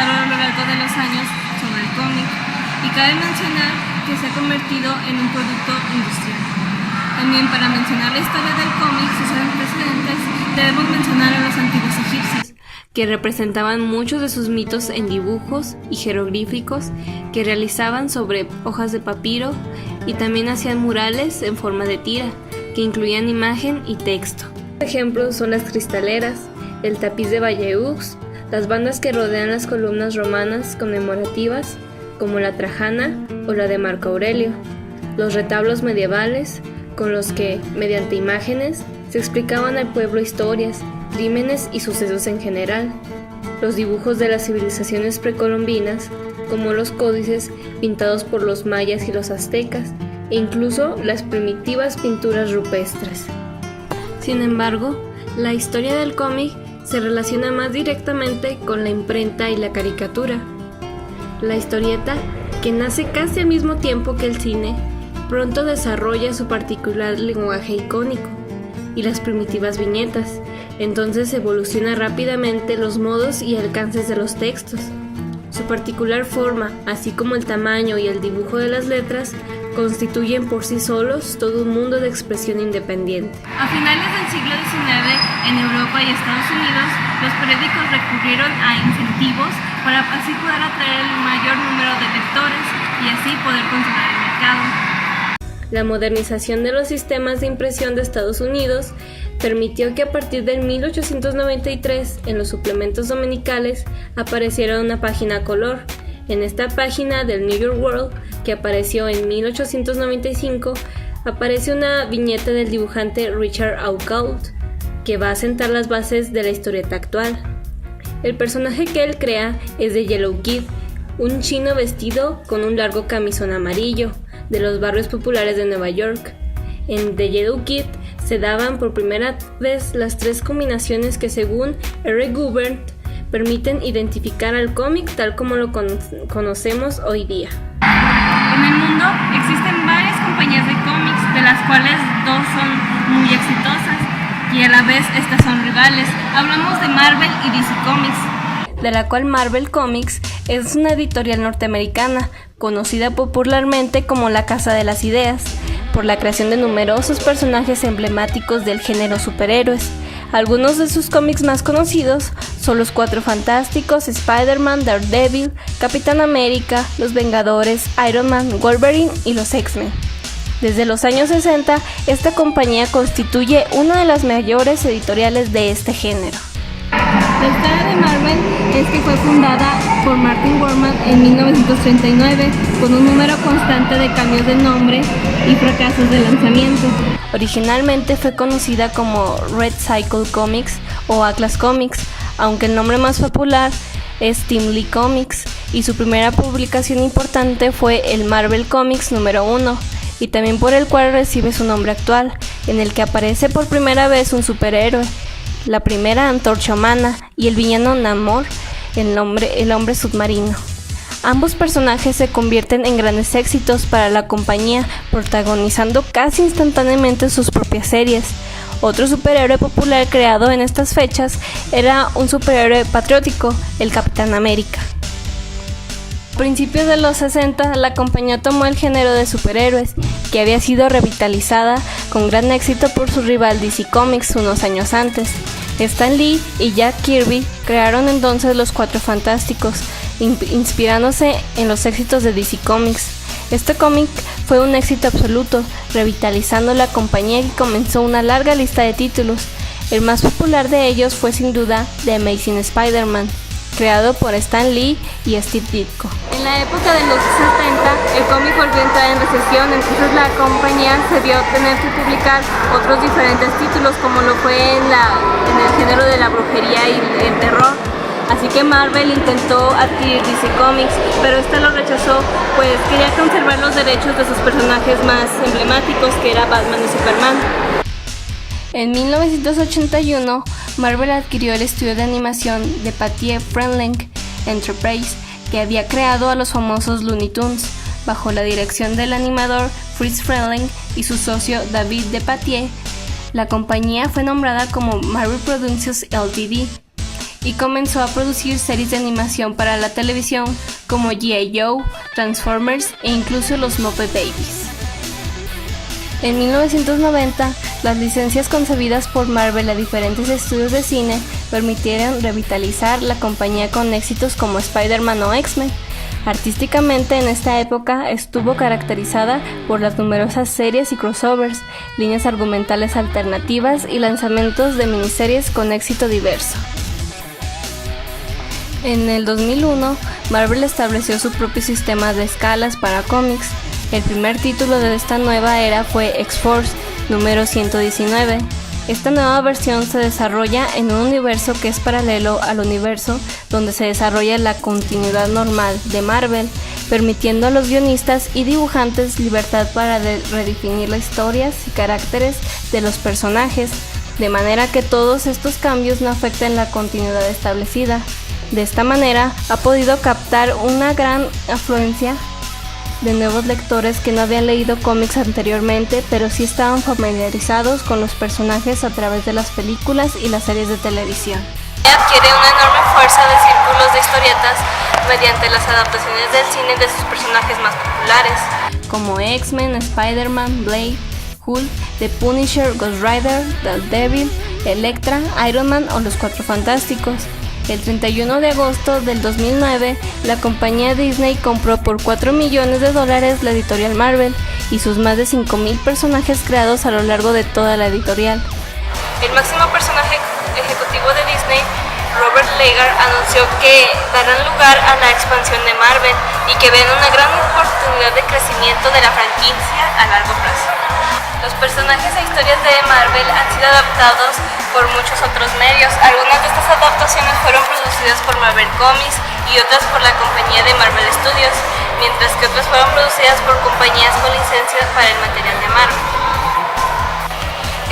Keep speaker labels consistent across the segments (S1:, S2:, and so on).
S1: a lo largo de los años sobre el cómic, y cabe mencionar que se ha convertido en un producto industrial. También, para mencionar la historia del cómic, sus antecedentes, debemos mencionar a los antiguos egipcios, que representaban muchos de sus mitos en dibujos y jeroglíficos que realizaban sobre hojas de papiro, y también hacían murales en forma de tira, que incluían imagen y texto. Ejemplos son las cristaleras, el tapiz de Bayeux, las bandas que rodean las columnas romanas conmemorativas, como la Trajana o la de Marco Aurelio, los retablos medievales, con los que, mediante imágenes, se explicaban al pueblo historias, crímenes y sucesos en general, los dibujos de las civilizaciones precolombinas, como los códices pintados por los mayas y los aztecas, e incluso las primitivas pinturas rupestres. Sin embargo, la historia del cómic se relaciona más directamente con la imprenta y la caricatura. La historieta, que nace casi al mismo tiempo que el cine, pronto desarrolla su particular lenguaje icónico y las primitivas viñetas. Entonces evoluciona rápidamente los modos y alcances de los textos. Su particular forma, así como el tamaño y el dibujo de las letras, constituyen por sí solos todo un mundo de expresión independiente. A finales del siglo XIX, en Europa y Estados Unidos, los periódicos recurrieron a incentivos para así poder atraer el mayor número de lectores y así poder controlar el mercado. La modernización de los sistemas de impresión de Estados Unidos permitió que a partir del 1893 en los suplementos dominicales apareciera una página a color. En esta página del New York World, que apareció en 1895, aparece una viñeta del dibujante Richard Outcault, que va a sentar las bases de la historieta actual. El personaje que él crea es The Yellow Kid, un chino vestido con un largo camisón amarillo, de los barrios populares de Nueva York. En The Yellow Kid se daban por primera vez las tres combinaciones que, según R. Gubert, permiten identificar al cómic tal como lo conocemos hoy día. En el mundo existen varias compañías de cómics, de las cuales dos son muy exitosas y a la vez estas son rivales. Hablamos de Marvel y DC Comics, de la cual Marvel Comics es una editorial norteamericana conocida popularmente como la Casa de las Ideas, por la creación de numerosos personajes emblemáticos del género superhéroes. Algunos de sus cómics más conocidos son Los Cuatro Fantásticos, Spider-Man, Daredevil, Capitán América, Los Vengadores, Iron Man, Wolverine y los X-Men. Desde los años 60, esta compañía constituye una de las mayores editoriales de este género. La historia de Marvel es que fue fundada por Martin Workman en 1939, con un número constante de cambios de nombre y fracasos de lanzamiento. Originalmente fue conocida como Red Cycle Comics o Atlas Comics, aunque el nombre más popular es Tim Lee Comics, y su primera publicación importante fue el Marvel Comics número 1, y también por el cual recibe su nombre actual, en el que aparece por primera vez un superhéroe, la primera antorcha humana, y el villano Namor, el hombre submarino. Ambos personajes se convierten en grandes éxitos para la compañía, protagonizando casi instantáneamente sus propias series. Otro superhéroe popular creado en estas fechas era un superhéroe patriótico, el Capitán América. A principios de los 60, la compañía tomó el género de superhéroes, que había sido revitalizada con gran éxito por su rival DC Comics unos años antes. Stan Lee y Jack Kirby crearon entonces Los Cuatro Fantásticos, inspirándose en los éxitos de DC Comics. Este cómic fue un éxito absoluto, revitalizando la compañía, que comenzó una larga lista de títulos. El más popular de ellos fue sin duda The Amazing Spider-Man, creado por Stan Lee y Steve Ditko. En la época de los 70, el cómic volvió a entrar en recesión, entonces la compañía se vio tener que publicar otros diferentes títulos, como lo fue en el género de la brujería y el terror. Así que Marvel intentó adquirir DC Comics, pero esta lo rechazó, pues quería conservar los derechos de sus personajes más emblemáticos, que era Batman y Superman. En 1981, Marvel adquirió el estudio de animación de Patty Friendling Enterprise, que había creado a los famosos Looney Tunes, bajo la dirección del animador Fritz Friendling y su socio David DePatie. La compañía fue nombrada como Marvel Productions Ltd. y comenzó a producir series de animación para la televisión como G.I. Joe, Transformers e incluso los Muppet Babies. En 1990, las licencias concebidas por Marvel a diferentes estudios de cine permitieron revitalizar la compañía con éxitos como Spider-Man o X-Men. Artísticamente, en esta época estuvo caracterizada por las numerosas series y crossovers, líneas argumentales alternativas y lanzamientos de miniseries con éxito diverso. En el 2001, Marvel estableció su propio sistema de escalas para cómics. El primer título de esta nueva era fue X-Force, número 119. Esta nueva versión se desarrolla en un universo que es paralelo al universo donde se desarrolla la continuidad normal de Marvel, permitiendo a los guionistas y dibujantes libertad para redefinir las historias y caracteres de los personajes, de manera que todos estos cambios no afecten la continuidad establecida. De esta manera ha podido captar una gran afluencia de nuevos lectores que no habían leído cómics anteriormente, pero sí estaban familiarizados con los personajes a través de las películas y las series de televisión. Adquiere una enorme fuerza de círculos de historietas mediante las adaptaciones del cine de sus personajes más populares, como X-Men, Spider-Man, Blade, Hulk, The Punisher, Ghost Rider, Daredevil, Elektra, Iron Man o los Cuatro Fantásticos. El 31 de agosto del 2009, la compañía Disney compró por $4 millones la editorial Marvel y sus más de 5,000 personajes creados a lo largo de toda la editorial. El máximo personaje ejecutivo de Disney, Robert Iger, anunció que darán lugar a la expansión de Marvel y que ven una gran oportunidad de crecimiento de la franquicia a largo plazo. Los personajes e historias de Marvel han sido adaptados por muchos otros medios. Algunas de estas adaptaciones fueron producidas por Marvel Comics y otras por la compañía de Marvel Studios, mientras que otras fueron producidas por compañías con licencias para el material de Marvel.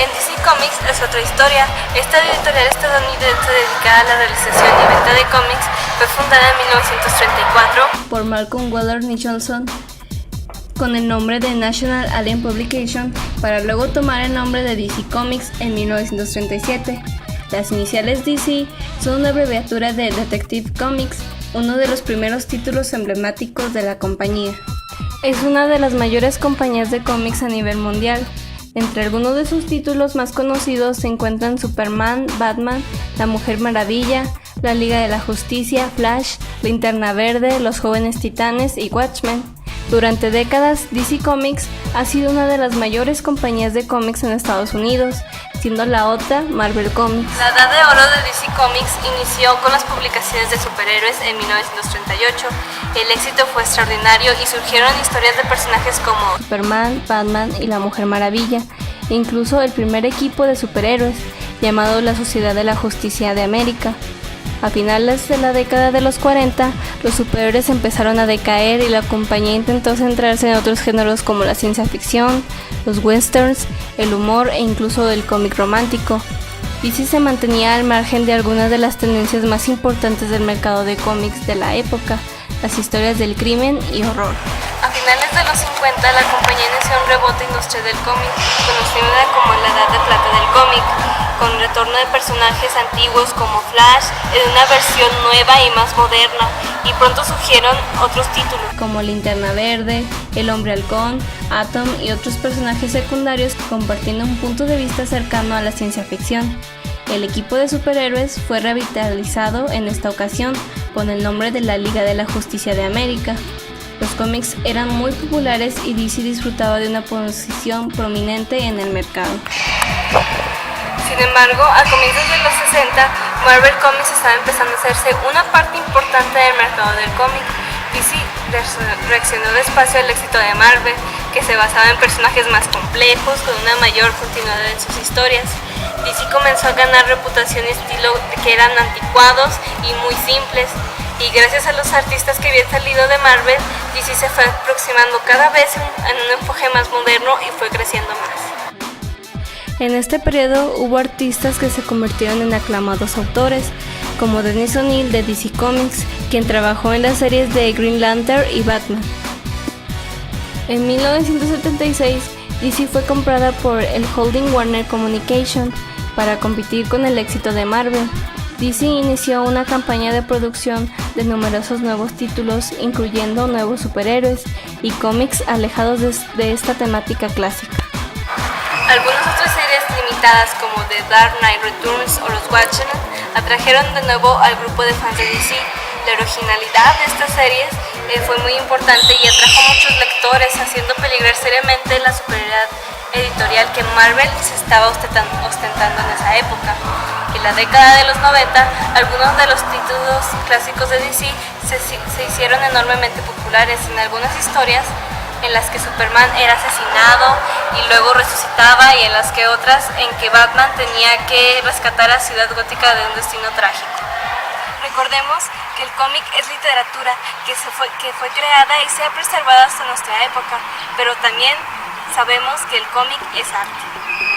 S1: En DC Comics es otra historia. Esta editorial estadounidense dedicada a la realización y venta de cómics fue fundada en 1934 por Malcolm Weller Nicholson con el nombre de National Alien Publication, para luego tomar el nombre de DC Comics en 1937. Las iniciales DC son una abreviatura de Detective Comics, uno de los primeros títulos emblemáticos de la compañía. Es una de las mayores compañías de cómics a nivel mundial. Entre algunos de sus títulos más conocidos se encuentran Superman, Batman, La Mujer Maravilla, La Liga de la Justicia, Flash, Linterna Verde, Los Jóvenes Titanes y Watchmen. Durante décadas, DC Comics ha sido una de las mayores compañías de cómics en Estados Unidos, siendo la otra Marvel Comics. La edad de oro de DC Comics inició con las publicaciones de superhéroes en 1938. El éxito fue extraordinario y surgieron historias de personajes como Superman, Batman y la Mujer Maravilla, e incluso el primer equipo de superhéroes, llamado la Sociedad de la Justicia de América. A finales de la década de los 40, los superhéroes empezaron a decaer y la compañía intentó centrarse en otros géneros como la ciencia ficción, los westerns, el humor e incluso el cómic romántico. DC se mantenía al margen de algunas de las tendencias más importantes del mercado de cómics de la época, las historias del crimen y horror. A finales de los 50, la compañía inició un rebote industrial del cómic, conocida como la Edad de Plata del cómic, con retorno de personajes antiguos como Flash en una versión nueva y más moderna, y pronto surgieron otros títulos como Linterna Verde, El Hombre Halcón, Atom y otros personajes secundarios compartiendo un punto de vista cercano a la ciencia ficción. El equipo de superhéroes fue revitalizado en esta ocasión con el nombre de la Liga de la Justicia de América. Los cómics eran muy populares y DC disfrutaba de una posición prominente en el mercado. Sin embargo, a comienzos de los 60, Marvel Comics estaba empezando a hacerse una parte importante del mercado del cómic. DC reaccionó despacio al éxito de Marvel, que se basaba en personajes más complejos, con una mayor continuidad en sus historias. DC comenzó a ganar reputación y estilo que eran anticuados y muy simples, y gracias a los artistas que habían salido de Marvel, DC se fue aproximando cada vez en un enfoque más moderno y fue creciendo más. En este periodo hubo artistas que se convirtieron en aclamados autores, como Dennis O'Neil de DC Comics, quien trabajó en las series de Green Lantern y Batman. En 1976, DC fue comprada por el holding Warner Communication para competir con el éxito de Marvel. DC inició una campaña de producción de numerosos nuevos títulos, incluyendo nuevos superhéroes y cómics alejados de esta temática clásica. Algunas otras series limitadas como The Dark Knight Returns o los Watchmen atrajeron de nuevo al grupo de fans de DC. La originalidad de estas series fue muy importante y atrajo a muchos lectores, haciendo peligrar seriamente la superioridad editorial que Marvel se estaba ostentando en esa época. En la década de los 90, algunos de los títulos clásicos de DC se hicieron enormemente populares. En algunas historias en las que Superman era asesinado y luego resucitaba, y en las que otras en que Batman tenía que rescatar a Ciudad Gótica de un destino trágico. Recordemos que el cómic es literatura que fue creada y se ha preservado hasta nuestra época, pero también sabemos que el cómic es arte.